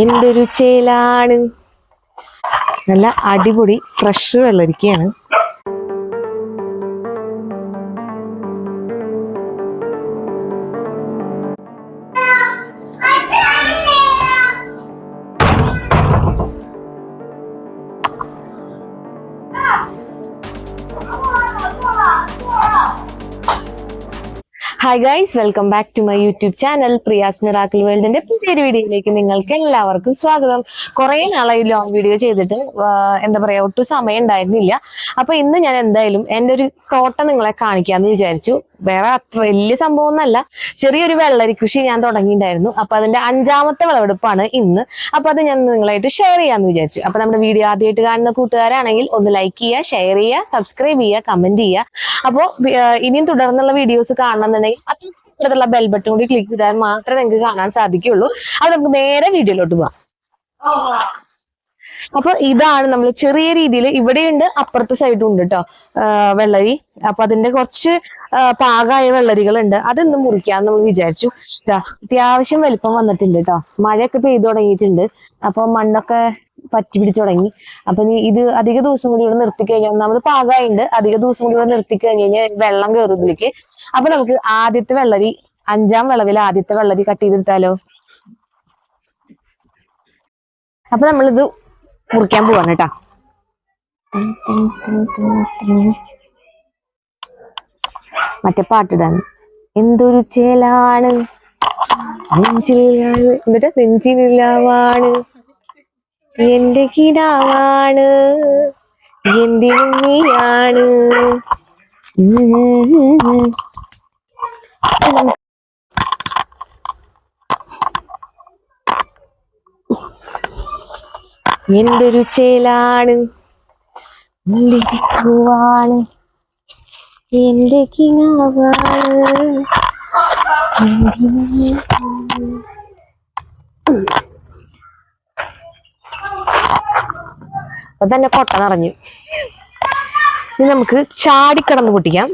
എന്തൊരു ചേലാണ്. നല്ല അടിപൊളി ഫ്രഷ് വെള്ളരിക്കയാണ്. Hi guys, welcome back to my YouTube channel Priya's miracle വേൾഡിന്റെ പുതിയൊരു വീഡിയോയിലേക്ക് നിങ്ങൾക്ക് എല്ലാവർക്കും സ്വാഗതം. കുറെ നാളായി ലോങ് വീഡിയോ ചെയ്തിട്ട് എന്താ പറയാ, ഒട്ടും സമയം ഉണ്ടായിരുന്നില്ല. അപ്പൊ ഇന്ന് ഞാൻ എന്തായാലും എൻ്റെ ഒരു തോട്ടം നിങ്ങളെ കാണിക്കാന്ന് വിചാരിച്ചു. വേറെ അത്ര വലിയ സംഭവം ഒന്നല്ല, ചെറിയൊരു വെള്ളരി കൃഷി ഞാൻ തുടങ്ങിയിട്ടുണ്ടായിരുന്നു. അപ്പൊ അതിന്റെ 5ാമത്തെ വിളവെടുപ്പാണ് ഇന്ന്. അപ്പൊ അത് ഞാൻ നിങ്ങളായിട്ട് ഷെയർ ചെയ്യാന്ന് വിചാരിച്ചു. അപ്പൊ നമ്മുടെ വീഡിയോ ആദ്യമായിട്ട് കാണുന്ന കൂട്ടുകാരാണെങ്കിൽ ഒന്ന് ലൈക്ക് ചെയ്യുക, ഷെയർ ചെയ്യുക, സബ്സ്ക്രൈബ് ചെയ്യുക, കമന്റ് ചെയ്യുക. അപ്പോൾ ഇനിയും തുടർന്നുള്ള വീഡിയോസ് കാണണമെന്നുണ്ടെങ്കിൽ അത്തരത്തിലുള്ള ബെൽ ബട്ടൺ കൂടി ക്ലിക്ക് ചെയ്താൽ മാത്രമേ നിങ്ങൾക്ക് കാണാൻ സാധിക്കുള്ളൂ. അത് നമുക്ക് നേരെ വീഡിയോയിലോട്ട് പോവാം. അപ്പൊ ഇതാണ് നമ്മൾ ചെറിയ രീതിയിൽ ഇവിടെയുണ്ട്, അപ്പുറത്തെ സൈഡും ഉണ്ട് കേട്ടോ വെള്ളരി. അപ്പൊ അതിന്റെ കുറച്ച് പാകമായ വെള്ളരികളുണ്ട്, അതൊന്ന് മുറിക്കാന്ന് നമ്മൾ വിചാരിച്ചു. അത്യാവശ്യം വലിപ്പം വന്നിട്ടുണ്ട് കേട്ടോ. മഴയൊക്കെ പെയ്തു തുടങ്ങിയിട്ടുണ്ട്. അപ്പൊ മണ്ണൊക്കെ പറ്റി പിടിച്ചു തുടങ്ങി. അപ്പൊ ഇത് അധിക ദിവസം കൂടി ഇവിടെ നിർത്തി കഴിഞ്ഞാൽ, ഒന്നാമത് പാകമായിണ്ട്, അധിക ദിവസം കൂടി ഇവിടെ നിർത്തി കഴിഞ്ഞാൽ വെള്ളം കയറും ഇതിലേക്ക്. അപ്പൊ നമുക്ക് ആദ്യത്തെ വെള്ളരി, 5ാം വിളവിൽ ആദ്യത്തെ വെള്ളരി കട്ട് ചെയ്തെടുത്താലോ. അപ്പൊ നമ്മളിത് മുറിക്കാൻ പോവാണ് കേട്ടാ. മറ്റേ പാട്ടിടാൻ. എന്തൊരു ചേലാണ് എന്നിട്ട് നെഞ്ചിനിലാവാണ്, എന്റെ കിടാവാണ്, എന്തിനും നീയാണ്. എന്തൊരു ചേലാണ്, പൂവാണ്, എന്റെ കിനാവാണ്. അപ്പൊ തന്നെ കൊട്ട നിറഞ്ഞു. ഇനി നമുക്ക് ചാടിക്കിടന്ന് പൊട്ടിക്കാം.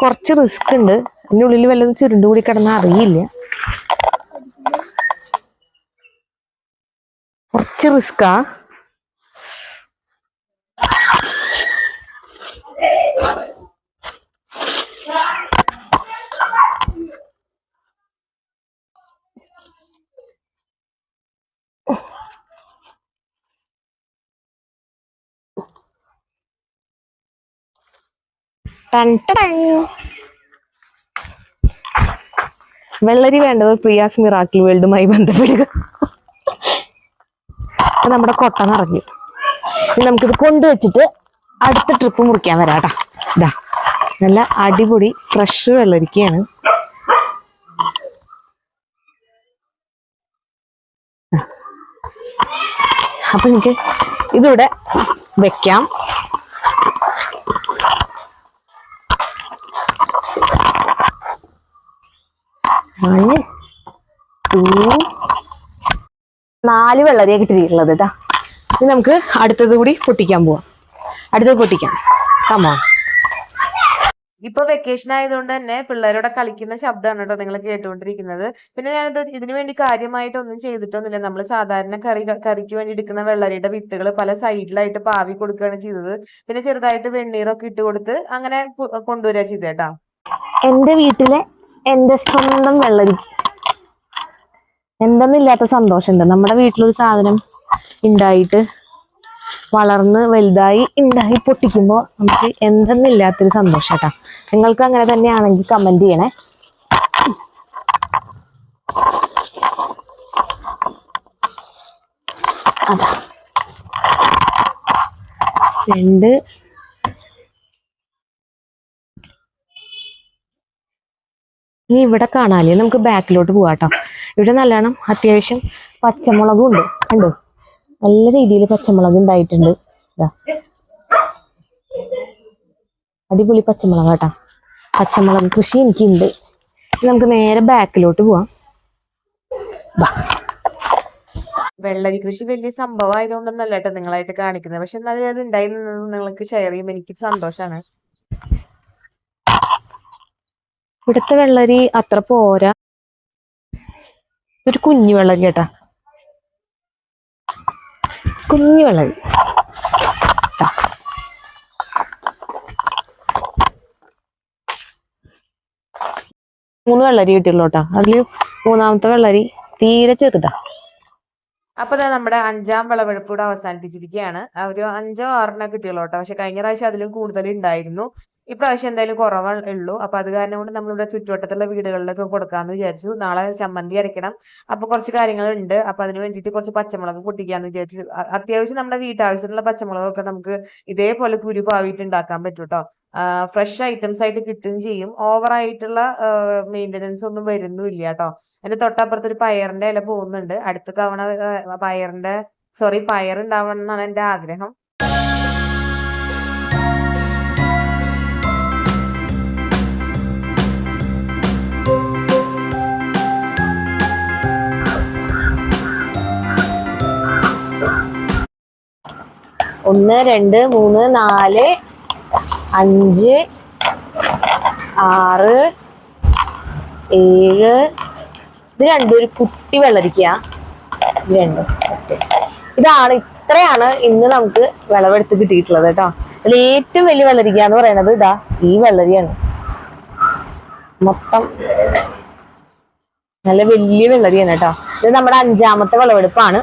കുറച്ച് റിസ്ക് ഉണ്ട്, അതിൻ്റെ ഉള്ളിൽ വല്ലതും ചുരുണ്ടുകൂടി കിടന്നാൽ അറിയില്ല. കുറച്ച് റിസ്കാ. വെള്ളരി വേണ്ടത് പ്രിയാസ് മിറാക്കിൾ വേൾഡുമായി ബന്ധപ്പെടുക. നമ്മുടെ കൊട്ട നിറഞ്ഞു. നമുക്കിത് കൊണ്ടുവച്ചിട്ട് അടുത്ത ട്രിപ്പ് മുറിക്കാൻ വരാട്ടാ. ഇതാ നല്ല അടിപൊളി ഫ്രഷ് വെള്ളരിക്കയാണ്. അപ്പൊ എനിക്ക് ഇതിവിടെ വെക്കാം. മണ്ണ് 4 വെള്ളരിയെ കിട്ടിയിട്ടുള്ളത് കേട്ടാ. ഇനി നമുക്ക് അടുത്തത് കൂടി പൊട്ടിക്കാൻ പോവാം. അടുത്തത് പൊട്ടിക്കാം. കമോൺ. ഇപ്പൊ വെക്കേഷൻ ആയതുകൊണ്ട് തന്നെ പിള്ളേരോടെ കളിക്കുന്ന ശബ്ദമാണ് കേട്ടോ നിങ്ങൾ കേട്ടുകൊണ്ടിരിക്കുന്നത്. പിന്നെ ഞാനിത് ഇതിനു വേണ്ടി കാര്യമായിട്ടൊന്നും ചെയ്തിട്ടൊന്നുമില്ല. നമ്മൾ സാധാരണ കറിക്ക് വേണ്ടി എടുക്കുന്ന വെള്ളരിയുടെ വിത്തുകൾ പല സൈഡിലായിട്ട് പാവി കൊടുക്കുകയാണ് ചെയ്തത്. പിന്നെ ചെറുതായിട്ട് വെണ്ണീറൊക്കെ ഇട്ട് കൊടുത്ത് അങ്ങനെ കൊണ്ടുവരിക ചെയ്തേട്ടാ. എന്റെ വീട്ടിലെ എന്റെ സ്വന്തം വെള്ളരി എന്തെന്നില്ലാത്ത സന്തോഷമുണ്ട്. നമ്മുടെ വീട്ടിലൊരു സാധനം ഉണ്ടായിട്ട് വളർന്ന് വലുതായി ഉണ്ടായി പൊട്ടിക്കുമ്പോൾ നമുക്ക് എന്തെന്നില്ലാത്തൊരു സന്തോഷം കേട്ടാ. നിങ്ങൾക്ക് അങ്ങനെ തന്നെയാണെങ്കിൽ കമന്റ് ചെയ്യണേ. അതാ 2. ഇനി ഇവിടെ കാണാല്ലേ, നമുക്ക് ബാക്കിലോട്ട് പോവാട്ടോ. ഇവിടെ നല്ലോണം അത്യാവശ്യം പച്ചമുളകും ഉണ്ട്. കണ്ടോ, നല്ല രീതിയിൽ പച്ചമുളക് ഉണ്ടായിട്ടുണ്ട്. അടിപൊളി പച്ചമുളക് കേട്ടാ. പച്ചമുളക് കൃഷി എനിക്കുണ്ട്. നമുക്ക് നേരെ ബാക്കിലോട്ട് പോവാം. വെള്ളരി കൃഷി വലിയ സംഭവമായതുകൊണ്ടൊന്നല്ല കേട്ടോ നിങ്ങളായിട്ട് കാണിക്കുന്നത്. പക്ഷെ എന്നാലും അത് ഉണ്ടായി നിങ്ങൾക്ക് ഷെയർ ചെയ്യുമ്പോൾ എനിക്ക് സന്തോഷമാണ്. ഇവിടുത്തെ വെള്ളരി അത്ര പോരാ, ഇതൊരു കുഞ്ഞു വെള്ളരി കേട്ടാ, കുഞ്ഞു വെള്ളരി. 3 വെള്ളരി കിട്ടിയുള്ളൂ കേട്ടോ. അതില് 3ാമത്തെ വെള്ളരി തീരെ ചെറുതാ. അപ്പൊ നമ്മുടെ 5ാം വിളവെടുപ്പ് കൂടെ അവസാനിപ്പിച്ചിരിക്കുകയാണ്. ഒരു 5ഓ 6 കിട്ടിയുള്ളൂ കേട്ടോ. പക്ഷെ കഴിഞ്ഞ പ്രാവശ്യം അതിലും കൂടുതൽ ഉണ്ടായിരുന്നു. ഇപ്രാവശ്യം എന്തായാലും കുറവേ ഉള്ളൂ. അപ്പൊ അത് കാരണം കൊണ്ട് നമ്മളിവിടെ ചുറ്റുവട്ടത്തുള്ള വീടുകളിലൊക്കെ കൊടുക്കാന്ന് വിചാരിച്ചു. നാളെ ചമ്മന്തി അരയ്ക്കണം. അപ്പൊ കുറച്ച് കാര്യങ്ങളുണ്ട്. അപ്പൊ അതിന് വേണ്ടിയിട്ട് കുറച്ച് പച്ചമുളക് പൊട്ടിക്കാന്ന് വിചാരിച്ചു. അത്യാവശ്യം നമ്മുടെ വീട്ടാവശ്യത്തിനുള്ള പച്ചമുളകൊക്കെ നമുക്ക് ഇതേപോലെ കുരു പാവിട്ട് ഉണ്ടാക്കാൻ പറ്റും കേട്ടോ. ഫ്രഷ് ഐറ്റംസ് ആയിട്ട് കിട്ടുകയും ചെയ്യും. ഓവറായിട്ടുള്ള മെയിൻ്റനൻസ് ഒന്നും വരുന്നില്ല കേട്ടോ. അതിന്റെ തൊട്ടപ്പുറത്ത് ഒരു പയറിന്റെ ഇല പോകുന്നുണ്ട്. അടുത്ത തവണ പയർ ഉണ്ടാവണം എന്നാണ് എന്റെ ആഗ്രഹം. ഒന്ന് 2 3 4 5 6 7 ഇത് രണ്ടും ഒരു കുട്ടി വെള്ളരിക്ക. ഇത് രണ്ടും ഇത്രയാണ് ഇന്ന് നമുക്ക് വിളവെടുത്ത് കിട്ടിയിട്ടുള്ളത് കേട്ടോ. അതിൽ ഏറ്റവും വലിയ വെള്ളരിക്ക എന്ന് പറയുന്നത് ഇതാ ഈ വെള്ളരിയാണ്. മൊത്തം നല്ല വലിയ വെള്ളരിയാണ് കേട്ടോ. ഇത് നമ്മുടെ 5ാമത്തെ വിളവെടുപ്പാണ്.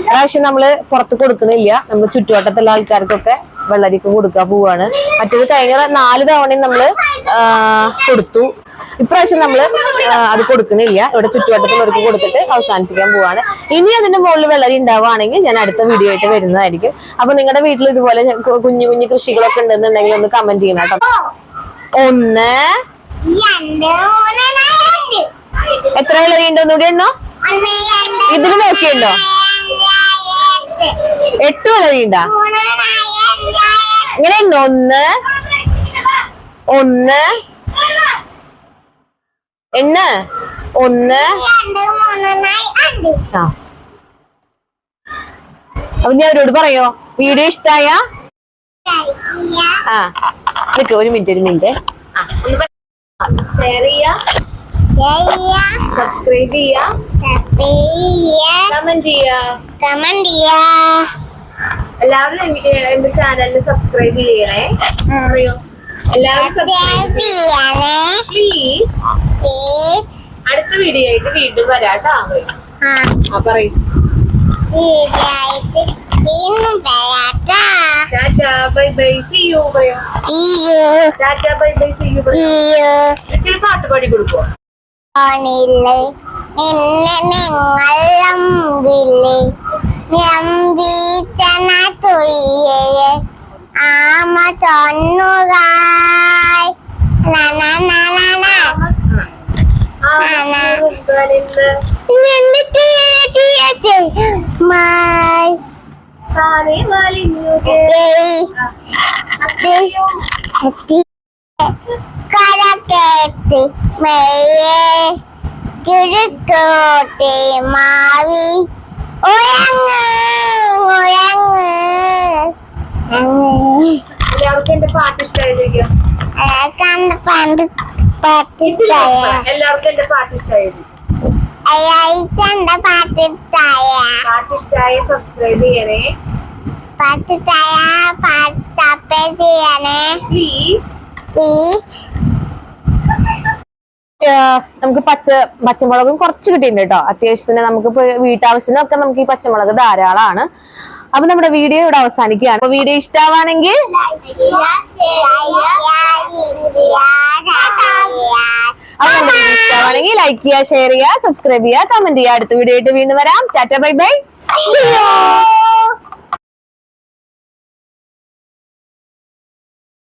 പ്രാവശ്യം നമ്മള് പുറത്ത് കൊടുക്കണില്ല. നമ്മൾ ചുറ്റുവട്ടത്തുള്ള ആൾക്കാർക്കൊക്കെ വെള്ളരിക്ക കൊടുക്കാൻ പോവാണ്. മറ്റേത് കഴിഞ്ഞ 4 തവണയും നമ്മള് കൊടുത്തു. ഇപ്രാവശ്യം നമ്മള് അത് കൊടുക്കണില്ല. ഇവിടെ ചുറ്റുവട്ടത്തുള്ളവർക്ക് കൊടുത്തിട്ട് അവസാനിപ്പിക്കാൻ പോവാണ്. ഇനി അതിന്റെ മുകളിൽ വെള്ളരി ഉണ്ടാവുകയാണെങ്കിൽ ഞാൻ അടുത്ത വീഡിയോ ആയിട്ട് വരുന്നതായിരിക്കും. അപ്പൊ നിങ്ങളുടെ വീട്ടിൽ ഇതുപോലെ കുഞ്ഞു കുഞ്ഞു കൃഷികളൊക്കെ ഉണ്ടെന്നുണ്ടെങ്കിൽ ഒന്ന് കമന്റ് ചെയ്യണം കേട്ടോ. 1 എത്ര വെള്ളരി ഉണ്ടോന്നൂടി എണ്ണോ? ഇതിന് നോക്കിയുണ്ടോ? 8 വെള്ളരി ഉണ്ടാ? ഇങ്ങനെ എണ്ണോ? 1 എണ്ണ 1 അപ്പൊ ഞാൻ അവരോട് പറയോ വീഡിയോ ഇഷ്ടായ? നിക്ക് ഒരു മിനിറ്റ് ഷെയർ ചെയ്യാ, സബ്സ്ക്രൈബ് ചെയ്യാ, കമന്റ് ചെയ്യാ. എല്ലാവരും എന്റെ ചാനലിന് സബ്സ്ക്രൈബ് ചെയ്യണേ. പറയോ എല്ലാവരും പ്ലീസ്. അടുത്ത വീഡിയോ ആയിട്ട് വീണ്ടും വരാട്ടോ. പറയും tata bye bye see you. പറയോ tata bye bye see you. ഇച്ചിരി പാട്ട് പാടി കൊടുക്കോ? കിഴക്കോട്ടെ മാവി എല്ലാവർക്കും എന്റെ പാട്ട് ഇഷ്ടമായിരിക്കും. എല്ലാവർക്കും എന്റെ പാട്ട് ഇഷ്ടമായിരിക്കും. പാട്ടിഷ്ടായ സബ്സ്ക്രൈബ് ചെയ്യണേ. പ്ലീസ്. നമുക്ക് പച്ചമുളകും കുറച്ച് കിട്ടിയിട്ടുണ്ട് കേട്ടോ. അത്യാവശ്യത്തിന് നമുക്ക് വീട്ടാവശ്യത്തിനൊക്കെ നമുക്ക് ഈ പച്ചമുളക് ധാരാളമാണ്. അപ്പൊ നമ്മുടെ വീഡിയോ ഇവിടെ അവസാനിക്കുകയാണ്. അപ്പൊ വീഡിയോ ഇഷ്ടമാണെങ്കിൽ ലൈക്ക് ചെയ്യുക, ഷെയർ ചെയ്യുക, സബ്സ്ക്രൈബ് ചെയ്യുക, കമന്റ് ചെയ്യുക. അടുത്ത വീഡിയോ ആയിട്ട് വീണ്ടും വരാം. Tata bye bye.